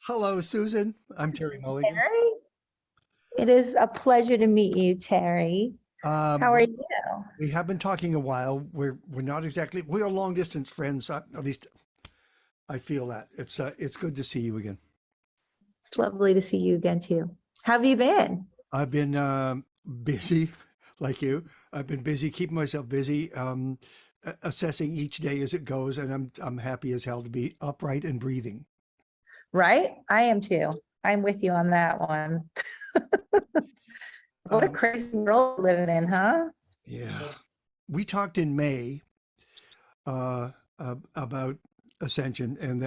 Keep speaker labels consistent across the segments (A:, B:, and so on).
A: Hello, Susan. I'm Terry Mulligan.
B: Terry, it is a pleasure to meet you, Terry. How are
A: We,
B: you?
A: we have been talking a while. We're not exactly we are long distance friends. At least I feel that it's good to see you again.
B: It's lovely to see you again too. How have you been?
A: I've been busy, like you. I've been busy, keeping myself busy, assessing each day as it goes, and I'm happy as hell to be upright and breathing.
B: Right? I am too. I'm with you on that one. What a
A: Um,
B: crazy world we're living in, huh?
A: yeah, we talked in May about Ascension and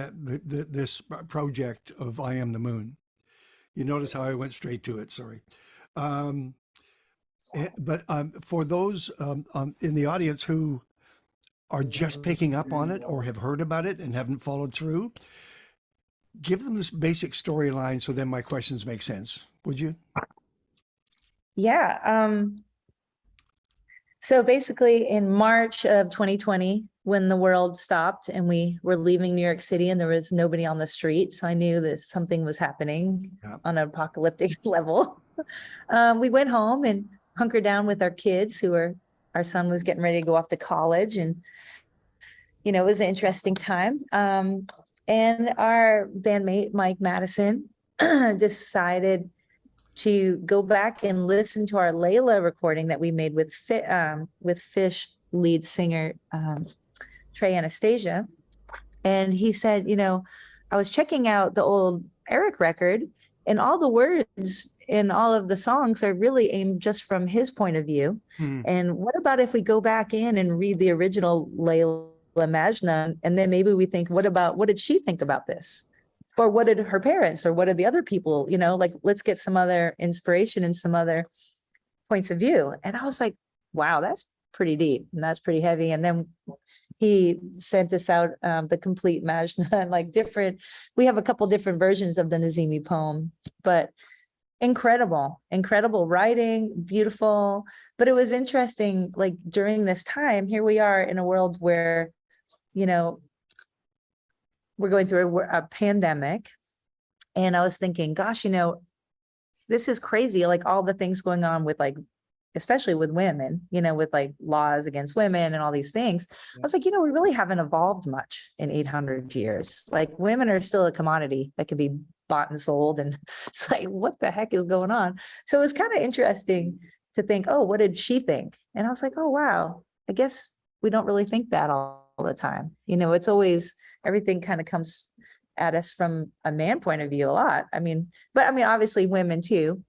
A: this project of I Am the Moon. You notice how I went straight to it. Sorry. Um, but for those in the audience who are just picking up on it or have heard about it and haven't followed through, give them this basic storyline so then my questions make sense. Would you?
B: Yeah. So basically in March of 2020, when the world stopped and we were leaving New York City and there was nobody on the street, so I knew that something was happening
A: Yeah.
B: on an apocalyptic level. We went home and hunkered down with our kids our son was getting ready to go off to college, and it was an interesting time. And our bandmate Mike Mattison decided to go back and listen to our Layla recording that we made with Fish lead singer Trey Anastasia. And he said, I was checking out the old Eric record, and all the words in all of the songs are really aimed just from his point of view.
A: Hmm.
B: And what about if we go back in and read the original Layla Majnun, and then maybe we think, what did she think about this? Or what did her parents, or what did the other people, like, let's get some other inspiration and some other points of view. And I was like, wow, that's pretty deep and that's pretty heavy. And then he sent us out the complete Majnun, like we have a couple different versions of the Nizami poem, but incredible writing, beautiful. But it was interesting, like during this time, here we are in a world where, we're going through a pandemic. And I was thinking, gosh, this is crazy. Like all the things going on with, like, especially with women, with like laws against women and all these things. I was like, we really haven't evolved much in 800 years. Like women are still a commodity that can be bought and sold. And it's like, what the heck is going on? So it was kind of interesting to think, oh, what did she think? And I was like, oh, wow, I guess we don't really think that all the time. It's always, everything kind of comes at us from a man point of view a lot. But obviously women too.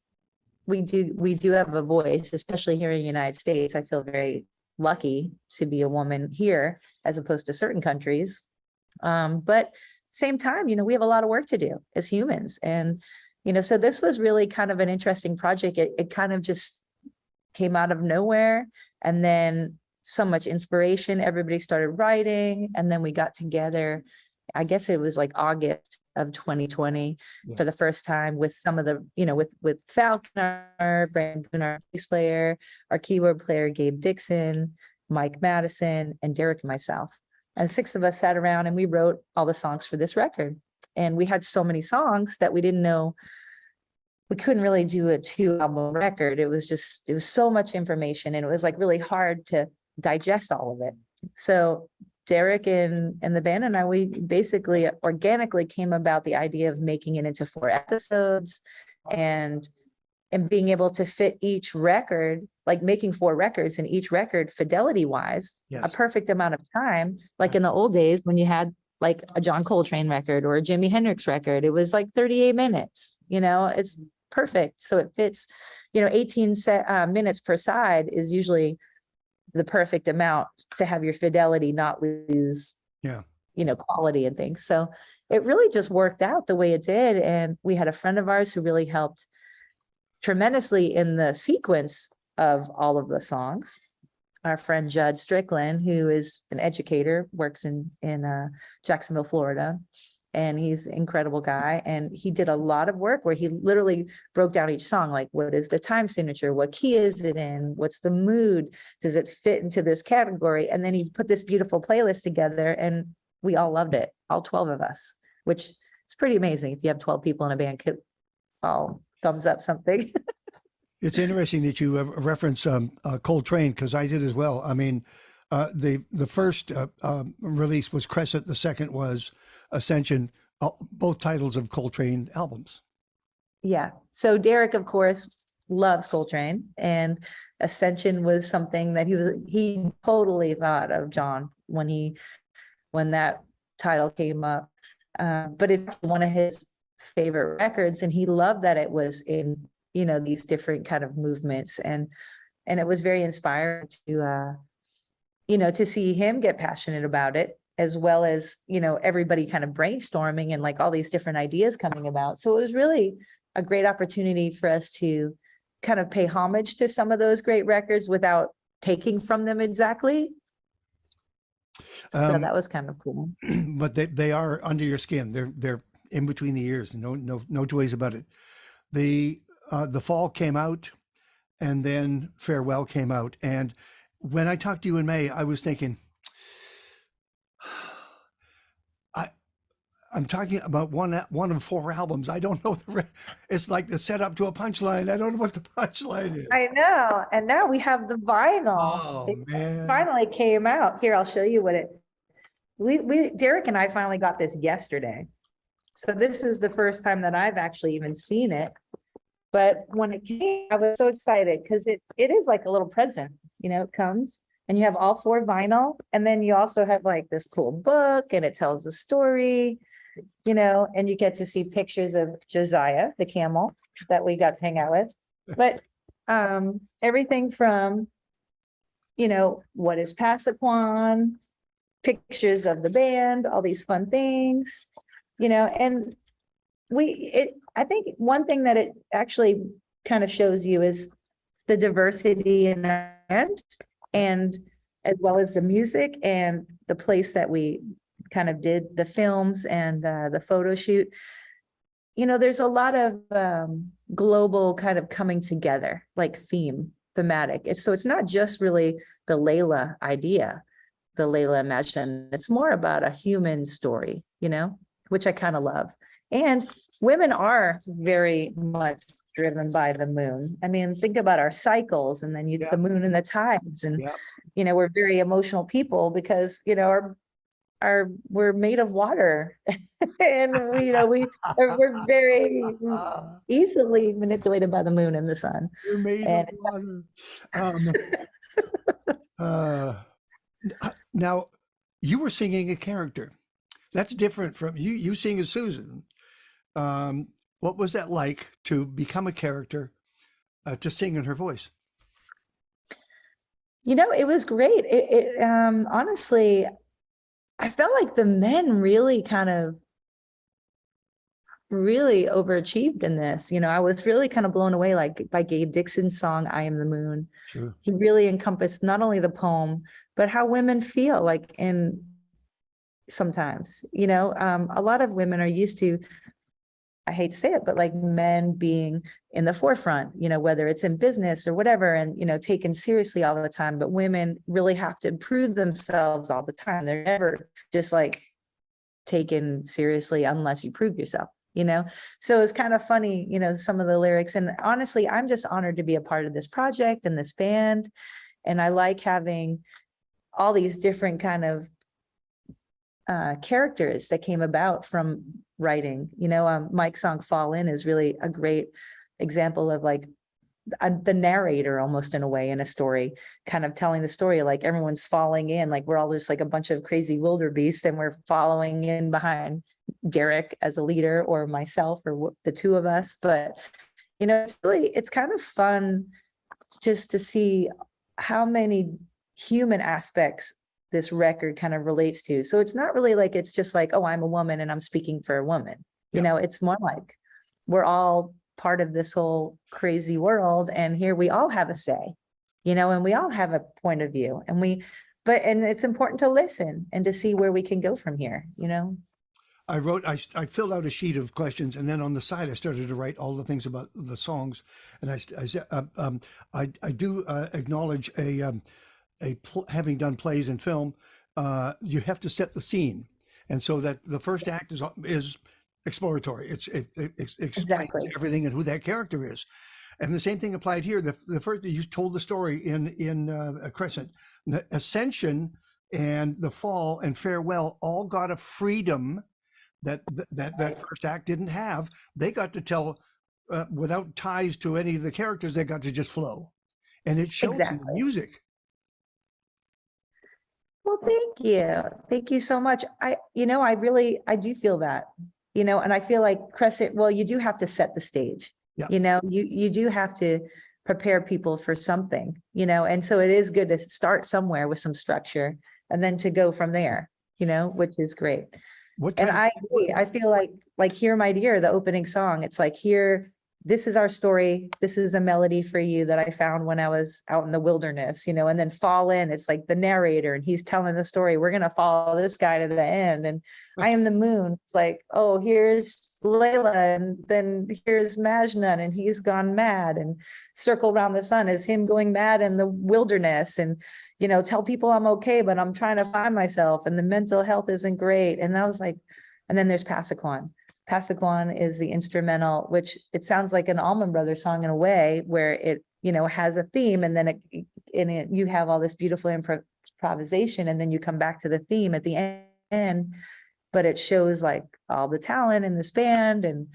B: We do have a voice, especially here in the United States. I feel very lucky to be a woman here as opposed to certain countries. But same time, we have a lot of work to do as humans. And, so this was really kind of an interesting project. It kind of just came out of nowhere. And then so much inspiration, everybody started writing, and then we got together. I guess it was like August of 2020 for the first time with some of the, with Falcon, our Brandon, our bass player, our keyboard player, Gabe Dixon, Mike Mattison, and Derek and myself. And 6 of us sat around and we wrote all the songs for this record. And we had so many songs that we didn't know, we couldn't really do a 2-album record. It was so much information, and it was like really hard to digest all of it. So Derek and the band and I, we basically organically came about the idea of making it into 4 episodes and being able to fit each record, like making 4 records in each record fidelity wise, a perfect amount of time. Like in the old days when you had like a John Coltrane record or a Jimi Hendrix record, it was like 38 minutes, it's perfect. So it fits, 18 minutes per side is usually the perfect amount to have your fidelity not lose, quality and things. So it really just worked out the way it did. And we had a friend of ours who really helped tremendously in the sequence of all of the songs. Our friend Judd Strickland, who is an educator, works in Jacksonville, Florida. And he's an incredible guy. And he did a lot of work where he literally broke down each song, like what is the time signature? What key is it in? What's the mood? Does it fit into this category? And then he put this beautiful playlist together and we all loved it, all 12 of us, which it's pretty amazing if you have 12 people in a band could all thumbs up something.
A: It's interesting that you reference Coltrane, because I did as well. I mean, the first release was Crescent, the second was Ascension, both titles of Coltrane albums.
B: Yeah. So Derek, of course, loves Coltrane, and Ascension was something that he totally thought of John when that title came up. But it's one of his favorite records, and he loved that it was in, you know, these different kind of movements, and it was very inspiring to you know, to see him get passionate about it, as well as, you know, everybody kind of brainstorming and like all these different ideas coming about. So it was really a great opportunity for us to kind of pay homage to some of those great records without taking from them exactly. So that was kind of cool.
A: But they are under your skin. They're in between the ears. No two ways about it. The Fall came out, and then Farewell came out. And when I talked to you in May, I was thinking, I'm talking about one of 4 albums. I don't know it's like the setup to a punchline. I don't know what the punchline is.
B: I know. And now we have the vinyl.
A: Oh, man.
B: It finally came out. Here, I'll show you what Derek and I finally got this yesterday. So this is the first time that I've actually even seen it. But when it came, I was so excited because it is like a little present, you know, it comes and you have all 4 vinyl, and then you also have like this cool book, and it tells the story, you know, and you get to see pictures of Josiah, the camel that we got to hang out with. But everything from, you know, what is Passaquan, pictures of the band, all these fun things, you know, and I think one thing that it actually kind of shows you is the diversity in the band, and as well as the music and the place that we kind of did the films and the photo shoot. You know, there's a lot of global kind of coming together, like thematic. So it's not just really the Layla idea, the Layla Majnun. It's more about a human story, you know, which I kind of love. And women are very much driven by the moon. I mean, think about our cycles, and then the moon and the tides, and you know, we're very emotional people because, you know, we're made of water, and we're very easily manipulated by the moon and the sun.
A: We're made of water. Now, you were singing a character. That's different from you sing as Susan. What was that like to become a character, to sing in her voice?
B: You know, it was great. Honestly, I felt like the men really overachieved in this. You know, I was really kind of blown away, like by Gabe Dixon's song, I Am the Moon.
A: Sure.
B: He really encompassed not only the poem, but how women feel like sometimes, you know, a lot of women are used to, I hate to say it, but like men being in the forefront, you know, whether it's in business or whatever, and, you know, taken seriously all the time, but women really have to prove themselves all the time. They're never just like taken seriously unless you prove yourself, you know? So it's kind of funny, you know, some of the lyrics, and honestly, I'm just honored to be a part of this project and this band. And I like having all these different kind of characters that came about from writing. You know, Mike's song Fall In is really a great example of like the narrator, almost in a way, in a story, kind of telling the story, like everyone's falling in, like we're all just like a bunch of crazy wildebeest, and we're following in behind Derek as a leader, or myself, or the 2 of us. But, you know, it's kind of fun just to see how many human aspects this record kind of relates to. So it's not really like, it's just like, oh, I'm a woman and I'm speaking for a woman. You know, it's more like we're all part of this whole crazy world, and here we all have a say, you know, and we all have a point of view, and and it's important to listen and to see where we can go from here, you know.
A: I filled out a sheet of questions, and then on the side I started to write all the things about the songs. And I do acknowledge having done plays and film, you have to set the scene, and so that the first act is exploratory. It explains
B: Exactly.
A: everything and who that character is. And the same thing applied here. The first, you told the story in Crescent, the Ascension and the Fall and Farewell all got a freedom that first act didn't have. They got to tell without ties to any of the characters. They got to just flow, and it shows in the
B: Exactly.
A: music.
B: Well, thank you. Thank you so much. I do feel that, and I feel like Crescent, well, you do have to set the stage.
A: Yeah.
B: You do have to prepare people for something, and so it is good to start somewhere with some structure and then to go from there, which is great. And I agree. I feel like Hear My Dear, the opening song, it's like, here, this is our story. This is a melody for you that I found when I was out in the wilderness, and then Fall In, it's like the narrator and he's telling the story. We're going to follow this guy to the end. And I Am the Moon. It's like, oh, here's Layla, and then here's Majnun and he's gone mad, and Circle Around the Sun is him going mad in the wilderness, and, tell people I'm okay, but I'm trying to find myself and the mental health isn't great. And I was like, and then there's Passaquan. Passaquan is the instrumental, which it sounds like an Allman Brothers song in a way, where it, has a theme, and then you have all this beautiful improvisation, and then you come back to the theme at the end, but it shows like all the talent in this band and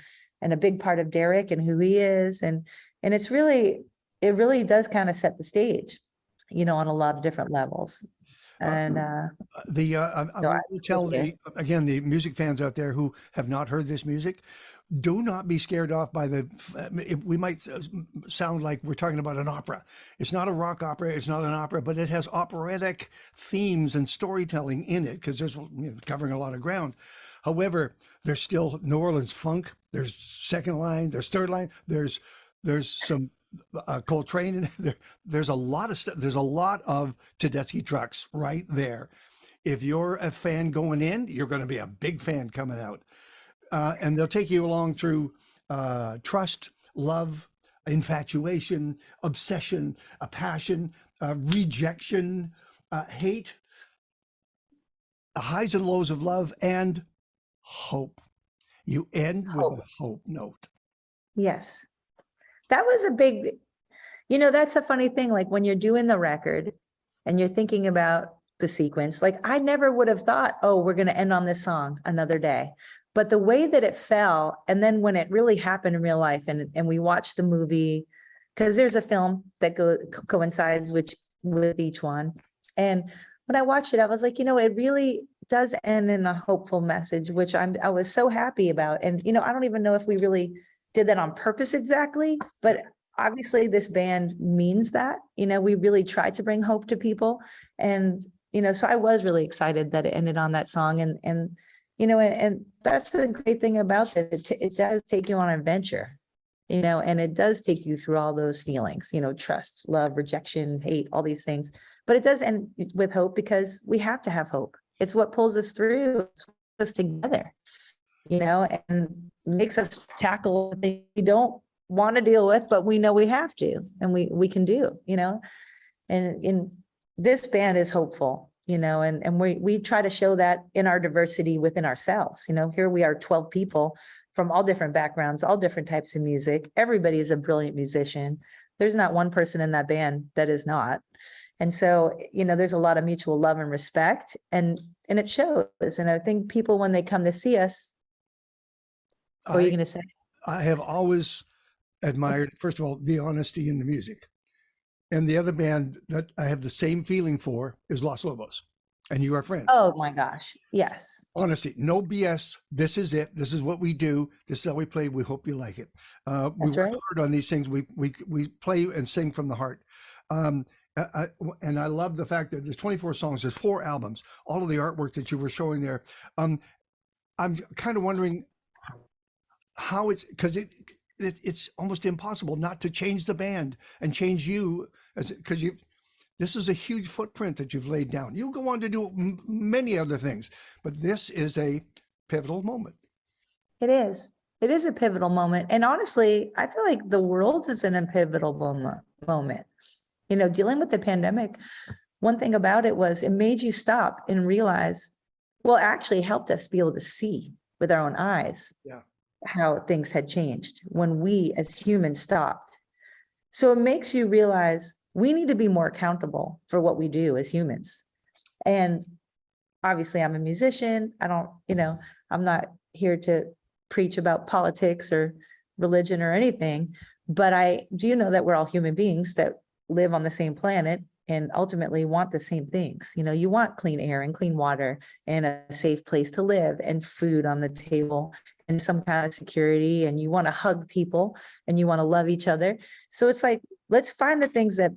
B: a big part of Derek and who he is. And it really does kind of set the stage, on a lot of different levels. And
A: I will tell the music fans out there who have not heard this music, do not be scared off by we might sound like we're talking about an opera. It's not a rock opera, it's not an opera, but it has operatic themes and storytelling in it, because there's covering a lot of ground. However, there's still New Orleans funk, there's second line, there's third line, there's some Coltrane, and there's a lot of stuff. There's a lot of Tedeschi Trucks right there. If you're a fan going in, you're going to be a big fan coming out. And they'll take you along through trust, love, infatuation, obsession, a passion, rejection, hate, the highs and lows of love, and hope. You end with a hope note.
B: Yes. That was a big, that's a funny thing. Like when you're doing the record and you're thinking about the sequence, like I never would have thought, oh, we're going to end on this song another day. But the way that it fell, and then when it really happened in real life, and we watched the movie, because there's a film that coincides with each one. And when I watched it, I was like, it really does end in a hopeful message, which I was so happy about. And, I don't even know if we really did that on purpose exactly, but obviously this band means that, we really tried to bring hope to people. And, so I was really excited that it ended on that song. And that's the great thing about it. It does take you on an adventure, and it does take you through all those feelings, trust, love, rejection, hate, all these things. But it does end with hope, because we have to have hope. It's what pulls us through, it's what pulls us together, and makes us tackle what we don't want to deal with, but we know we have to, and we can do, and in this band is hopeful, and we try to show that in our diversity within ourselves. Here we are, 12 people from all different backgrounds, all different types of music. Everybody is a brilliant musician. There's not one person in that band that is not. And so, there's a lot of mutual love and respect, and it shows. And I think people, when they come to see us, what are you going to say?
A: I have always admired, first of all, the honesty in the music. And the other band that I have the same feeling for is Los Lobos. And you are friends.
B: Oh my gosh. Yes.
A: Honesty, no BS. This is it. This is what we do. This is how we play. We hope you like it. We work hard on these things. We play and sing from the heart. And I love the fact that there's 24 songs, there's 4 albums, all of the artwork that you were showing there. I'm kind of wondering how because it's almost impossible not to change the band and change you, because this is a huge footprint that you've laid down. You'll go on to do many other things, but this is a pivotal moment.
B: It is. It is a pivotal moment. And honestly, I feel like the world is in a pivotal moment. Dealing with the pandemic, one thing about it was it made you stop and realize, well, it actually helped us be able to see with our own eyes.
A: Yeah.
B: How things had changed when we as humans stopped. So it makes you realize we need to be more accountable for what we do as humans. And obviously I'm a musician. I don't, I'm not here to preach about politics or religion or anything, but I do know that we're all human beings that live on the same planet and ultimately want the same things. You want clean air and clean water and a safe place to live and food on the table and some kind of security, and you want to hug people and you want to love each other. So it's like, let's find the things that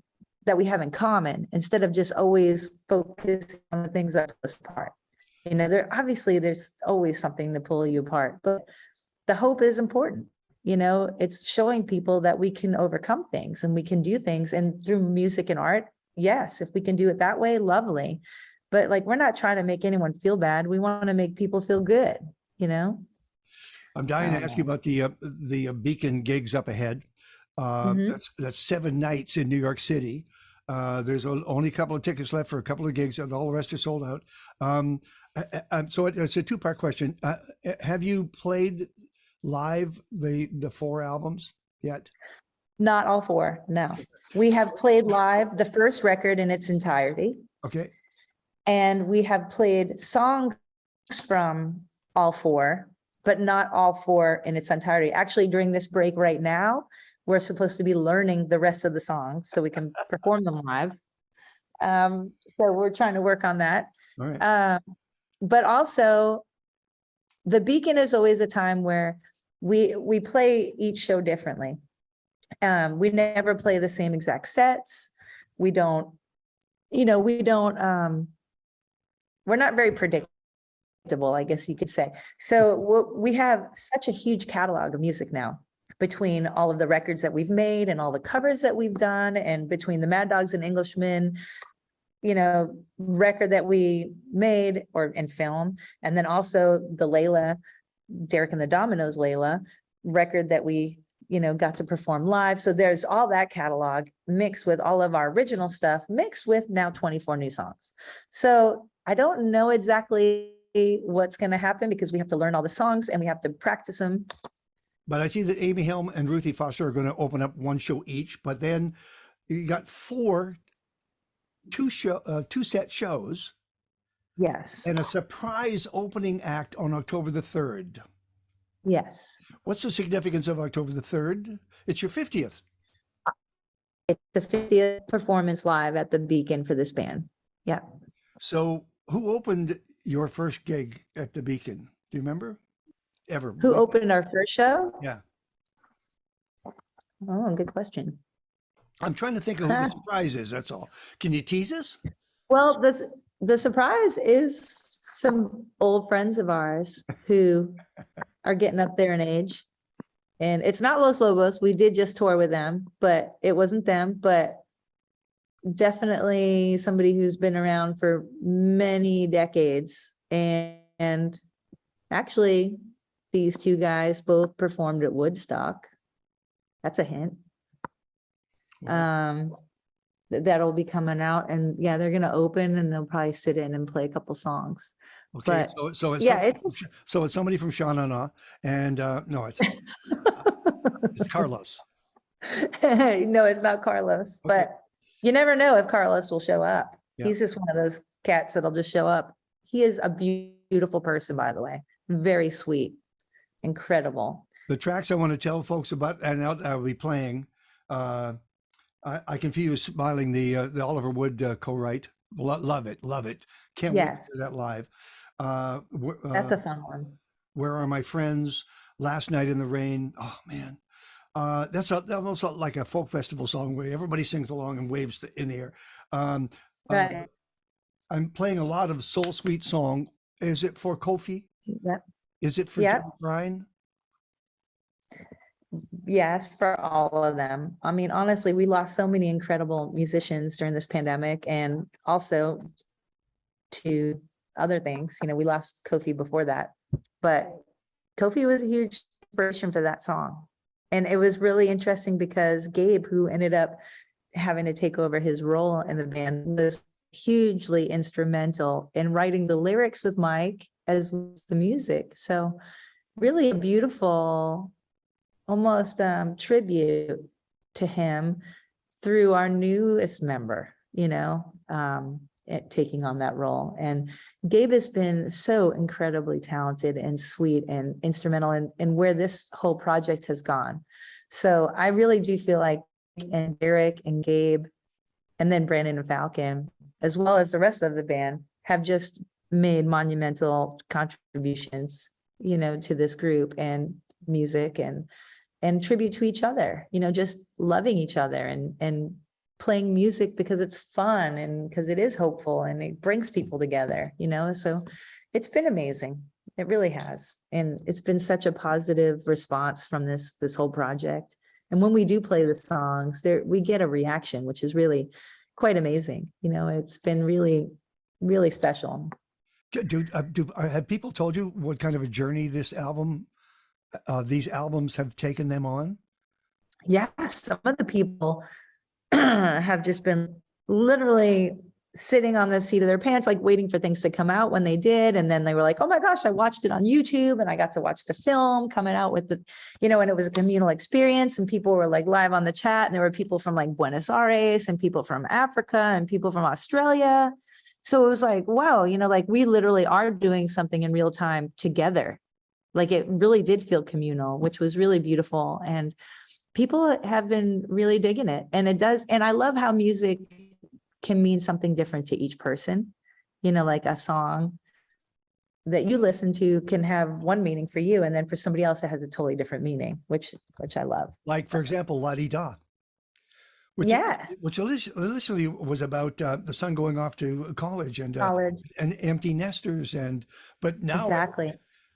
B: we have in common instead of just always focusing on the things that pull us apart. There's always something to pull you apart, but the hope is important. It's showing people that we can overcome things and we can do things, and through music and art, yes, if we can do it that way, lovely. But we're not trying to make anyone feel bad. We want to make people feel good,
A: I'm dying to ask you about the Beacon gigs up ahead. That's 7 nights in New York City. There's only a couple of tickets left for a couple of gigs, and all the rest are sold out. So it's a 2-part question. Have you played live the 4 albums yet?
B: Not all 4, no. We have played live the first record in its entirety.
A: Okay.
B: And we have played songs from all 4, but not all 4 in its entirety. Actually, during this break right now, we're supposed to be learning the rest of the songs so we can perform them live. So we're trying to work on that.
A: All right.
B: But also, the Beacon is always a time where we play each show differently. We never play the same exact sets. We're not very predictable, I guess you could say. So we have such a huge catalog of music now, between all of the records that we've made and all the covers that we've done, and between the Mad Dogs and Englishmen, record that we made and film, and then also the Layla, Derek and the Dominos Layla record that we got to perform live. So there's all that catalog mixed with all of our original stuff, mixed with now 24 new songs. So I don't know exactly what's going to happen because we have to learn all the songs and we have to practice them.
A: But I see that Amy Helm and Ruthie Foster are going to open up 1 show each, but then you got 2-set shows.
B: Yes.
A: And a surprise opening act on October the 3rd.
B: Yes.
A: What's the significance of October the 3rd? It's your 50th.
B: It's the 50th performance live at the Beacon for this band. Yeah.
A: So who opened your first gig at the Beacon? Do you remember? Ever?
B: Who opened our first show?
A: Yeah.
B: Oh, good question.
A: I'm trying to think of who the surprise is. That's all. Can you tease us?
B: Well, the surprise is some old friends of ours who are getting up there in age. And it's not Los Lobos. We did just tour with them, but it wasn't them, but definitely somebody who's been around for many decades. And actually, these 2 guys both performed at Woodstock. That's a hint. That'll be coming out, and yeah, they're going to open, and they'll probably sit in and play a couple songs.
A: Okay,
B: but
A: so it's
B: yeah,
A: it's somebody from Sha-Na-Na, and no, it's Carlos.
B: No, it's not Carlos,
A: Okay.
B: but you never know if Carlos will show up.
A: Yeah.
B: He's just one of those cats that'll just show up. He is a beautiful person, by the way. Very sweet, incredible.
A: The tracks I want to tell folks about, and I'll be playing. I can feel you smiling. The Oliver Wood co-write. Love it. Can't wait to hear that live.
B: That's a fun one.
A: Where Are My Friends? Last Night in the Rain. Oh man, that's almost like a folk festival song where everybody sings along and waves in the air.
B: Right.
A: I'm playing a lot of Soul Sweet Song. Is it for Kofi?
B: Yep.
A: Is it for John Ryan?
B: Yes, for all of them. I mean, honestly, we lost so many incredible musicians during this pandemic, and also to other things. We lost Kofi before that, but Kofi was a huge inspiration for that song. And it was really interesting because Gabe, who ended up having to take over his role in the band, was hugely instrumental in writing the lyrics with Mike as was the music. So really a beautiful, almost tribute to him through our newest member, taking on that role. And Gabe has been so incredibly talented and sweet and instrumental in where this whole project has gone. So I really do feel like, and Eric and Gabe, and then Brandon and Falcon, as well as the rest of the band, have just made monumental contributions, to this group and music and tribute to each other, just loving each other and playing music because it's fun and because it is hopeful and it brings people together, so it's been amazing. It really has. And it's been such a positive response from this whole project. And when we do play the songs there, we get a reaction, which is really quite amazing. It's been really, really special.
A: Have people told you what kind of a journey these albums have taken them on?
B: Yes, some of the people have just been literally sitting on the seat of their pants, like waiting for things to come out when they did. And then they were like, oh my gosh, I watched it on YouTube and I got to watch the film coming out with the, and it was a communal experience and people were like live on the chat. And there were people from like Buenos Aires and people from Africa and people from Australia. So it was like, wow, like we literally are doing something in real time together. Like it really did feel communal, which was really beautiful. And people have been really digging it. And it does. And I love how music can mean something different to each person. Like a song that you listen to can have one meaning for you. And then for somebody else, it has a totally different meaning, which I love.
A: Like, for example, La Di Da.
B: Yes.
A: Which initially was about the son going off to college and empty nesters. But now,
B: exactly.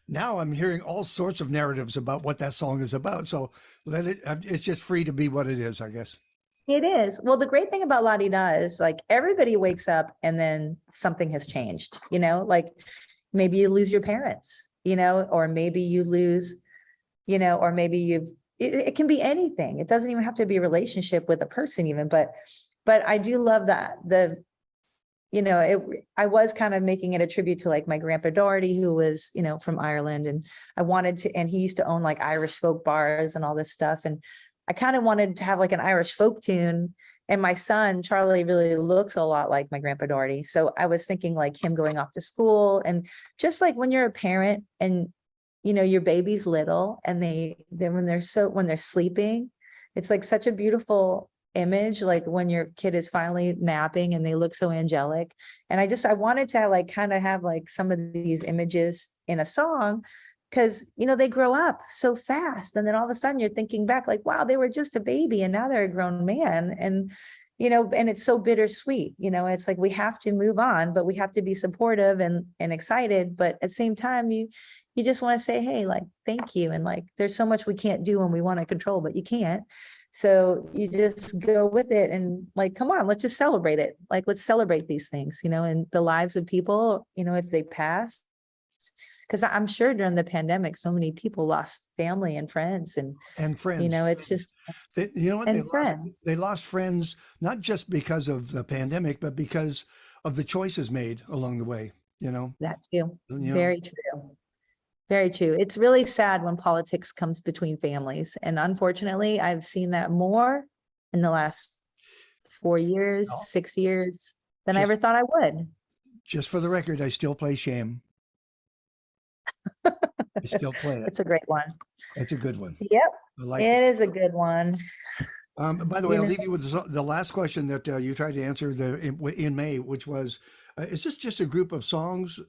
A: Now I'm hearing all sorts of narratives about what that song is about. So it's just free to be what it is, I guess.
B: It is. Well, the great thing about La Di Da is like everybody wakes up and then something has changed, like maybe you lose your parents, or maybe you lose, or maybe it can be anything. It doesn't even have to be a relationship with a person even, but I do love that I was kind of making it a tribute to like my grandpa Doherty, who was, from Ireland, and I wanted to, and he used to own like Irish folk bars and all this stuff. And I kind of wanted to have like an Irish folk tune. And my son, Charlie, really looks a lot like my grandpa Doherty. So I was thinking like him going off to school, and just like when you're a parent and, your baby's little and when they're sleeping, it's like such a beautiful image, like when your kid is finally napping and they look so angelic. And I wanted to like kind of have like some of these images in a song because, they grow up so fast. And then all of a sudden you're thinking back like, wow, they were just a baby and now they're a grown man. And, and it's so bittersweet, it's like we have to move on, but we have to be supportive and excited. But at the same time, you just want to say, hey, like, thank you. And like, there's so much we can't do when we want to control, but you can't. So you just go with it and like, come on, let's just celebrate it. Like, let's celebrate these things, and the lives of people, if they pass, because I'm sure during the pandemic, so many people lost family and friends and friends, it's just,
A: they lost friends, not just because of the pandemic, but because of the choices made along the way,
B: That too. Very true. Very true. It's really sad when politics comes between families. And unfortunately, I've seen that more in the last 4 years, 6 years than I ever thought I would.
A: Just for the record, I still play Shame. I still play it.
B: It's a great one.
A: It's a good one.
B: Yep. It is a good one.
A: By the way, I'll leave you with the last question that you tried to answer in May, which was, is this just a group of songs?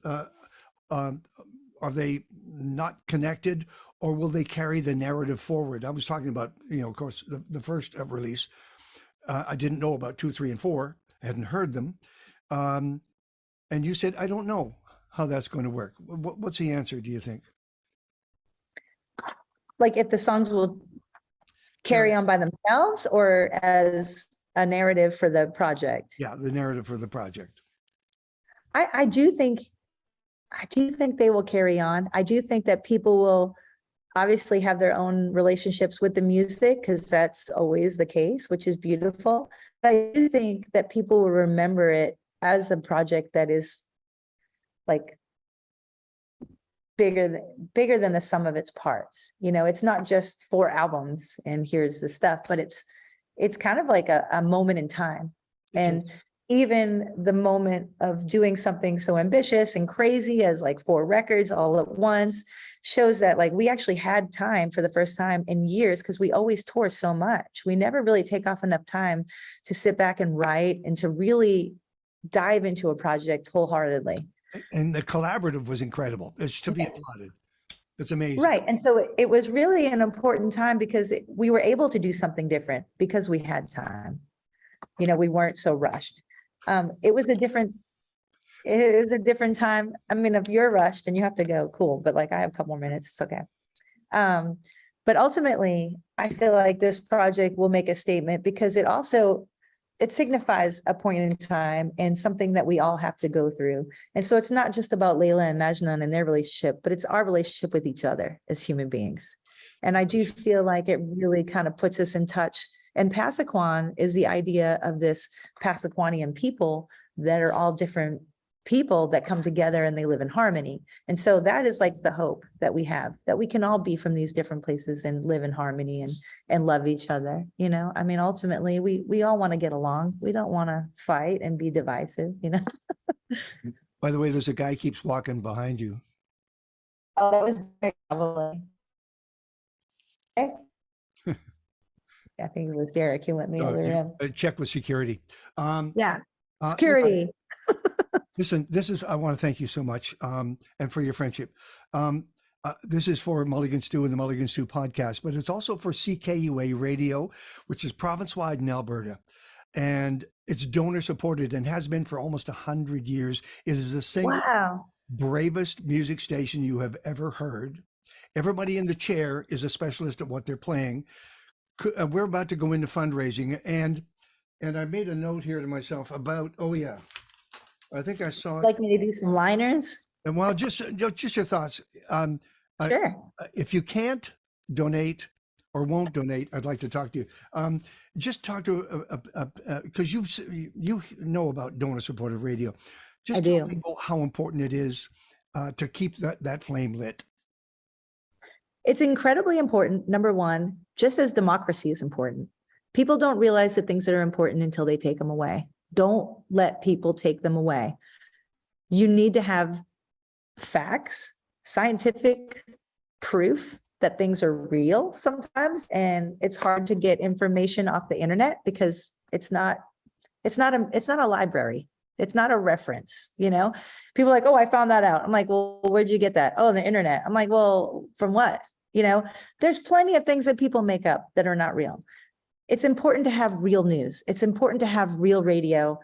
A: Are they not connected, or will they carry the narrative forward? I was talking about, of course, the first release. I didn't know about 2, 3, and 4. I hadn't heard them. And you said, I don't know how that's going to work. What's the answer, do you think?
B: Like if the songs will carry on by themselves or as a narrative for the project?
A: Yeah, the narrative for the project.
B: I do think they will carry on. I do think that people will obviously have their own relationships with the music because that's always the case, which is beautiful. But I do think that people will remember it as a project that is like bigger than the sum of its parts. You know, it's not just 4 albums and here's the stuff, but it's kind of like a moment in time. And even the moment of doing something so ambitious and crazy as like 4 records all at once shows that like we actually had time for the first time in years, because we always tour so much. We never really take off enough time to sit back and write and to really dive into a project wholeheartedly.
A: And the collaborative was incredible. It's to be applauded. It's amazing.
B: Right. And so it was really an important time because we were able to do something different because we had time. You know, we weren't so rushed. It was a different time. I mean, if you're rushed and you have to go, cool. But like, I have a couple more minutes. It's okay. But ultimately, I feel like this project will make a statement because it signifies a point in time and something that we all have to go through. And so it's not just about Layla and Majnun and their relationship, but it's our relationship with each other as human beings. And I do feel like it really kind of puts us in touch. And Pasaquan is the idea of this Pasaquanian people that are all different people that come together and they live in harmony. And so that is like the hope that we have, that we can all be from these different places and live in harmony and love each other. You know, I mean, ultimately we all want to get along. We don't want to fight and be divisive, you know.
A: By the way, there's a guy keeps walking behind you.
B: Oh, that was very probably. Okay. I think it was Derek. He went in the other room.
A: Check with security.
B: Yeah. Security.
A: Listen, I want to thank you so much and for your friendship. This is for Mulligan Stew and the Mulligan Stew podcast, but it's also for CKUA Radio, which is province-wide in Alberta. And it's donor supported and has been for almost 100 years. It is the single bravest music station you have ever heard. Everybody in the chair is a specialist at what they're playing. We're about to go into fundraising, and I made a note here to myself about, I think I saw it.
B: Like me to do some liners?
A: And well, just your thoughts.
B: Sure.
A: If you can't donate or won't donate, I'd like to talk to you. Just talk to because you know about donor supported radio. Just tell people how important it is to keep that flame lit.
B: It's incredibly important. Number one, just as democracy is important. People don't realize the things that are important until they take them away. Don't let people take them away. You need to have facts, scientific proof that things are real sometimes. And it's hard to get information off the internet because it's not a library. It's not a reference, you know? People are like, oh, I found that out. I'm like, well, where'd you get that? Oh, on the internet. I'm like, well, from what? You know, there's plenty of things that people make up that are not real. It's important to have real news. It's important to have real radio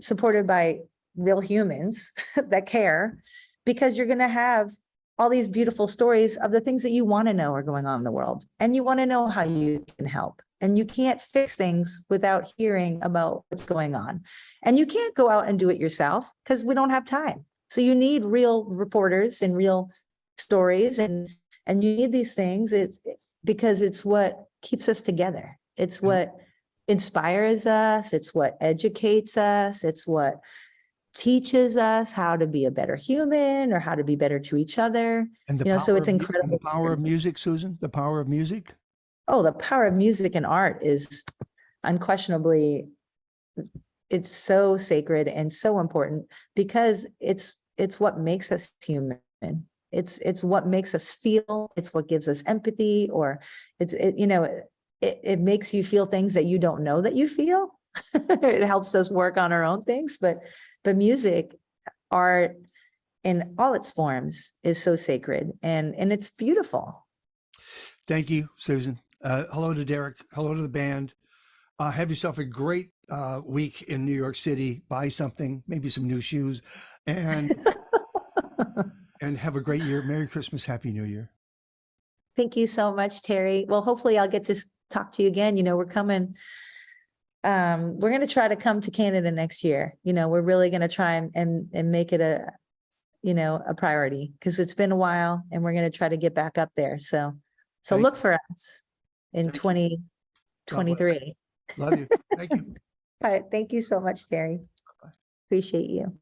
B: supported by real humans that care, because you're going to have all these beautiful stories of the things that you want to know are going on in the world. And you want to know how you can help. And you can't fix things without hearing about what's going on. And you can't go out and do it yourself because we don't have time. So you need real reporters and real stories, and you need these things. Because it's what keeps us together. It's what inspires us. It's what educates us. It's what teaches us how to be a better human or how to be better to each other.
A: And
B: so it's incredible.
A: The power of music, Susan, the power of music.
B: Oh, the power of music and art is unquestionably, it's so sacred and so important because it's what makes us human. It's what makes us feel. It's what gives us empathy, or it makes you feel things that you don't know that you feel. It helps us work on our own things, but music, art in all its forms is so sacred and it's beautiful.
A: Thank you, Susan. Hello to Derek. Hello to the band. Have yourself a great week in New York City. Buy something, maybe some new shoes, and and have a great year. Merry Christmas, Happy New Year.
B: Thank you so much, Terry. Well, hopefully I'll get to talk to you again. We're coming. We're going to try to come to Canada next year. We're really going to try and make it a priority because it's been a while, and we're going to try to get back up there. So look for us in 2023.
A: Love you. Thank you.
B: All right. Thank you so much, Terry.
A: Bye.
B: Appreciate you.